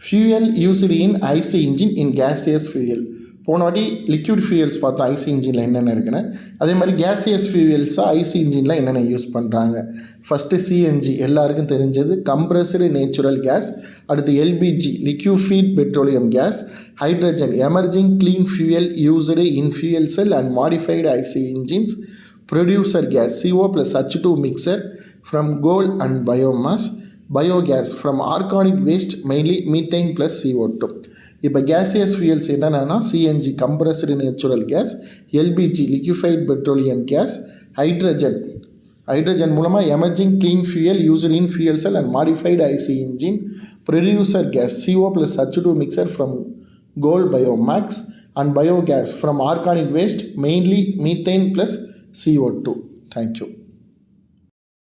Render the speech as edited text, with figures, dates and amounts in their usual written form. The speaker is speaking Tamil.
fuel used in IC engine in gaseous fuel. போன வாட்டி லிக்விட் ஃபியூயல்ஸ் பார்த்தோம் ஐசி இன்ஜினில் என்னென்ன இருக்குன்னு. அதே மாதிரி கேசியஸ் ஃபியூயல்ஸாக ஐசி இன்ஜினில் என்னென்ன யூஸ் பண்ணுறாங்க. ஃபஸ்ட்டு சிஎன்ஜி எல்லாருக்கும் தெரிஞ்சது கம்ப்ரஸ்டு நேச்சுரல் கேஸ். அடுத்து LPG liquefied petroleum gas. Hydrogen emerging clean fuel used in fuel cell and modified IC engines. Producer gas CO + H2 mixture from coal and biomass. Biogas from organic waste mainly methane plus CO2. இப்போ கேசியஸ் ஃபியூயல்ஸ் என்னென்னா CNG compressed natural gas, LPG liquefied petroleum gas, hydrogen மூலமாக emerging clean fuel used in fuel cell and modified IC engine. Producer gas CO + H2 mixture from coal biomass and biogas from organic waste mainly methane plus CO2. Thank you.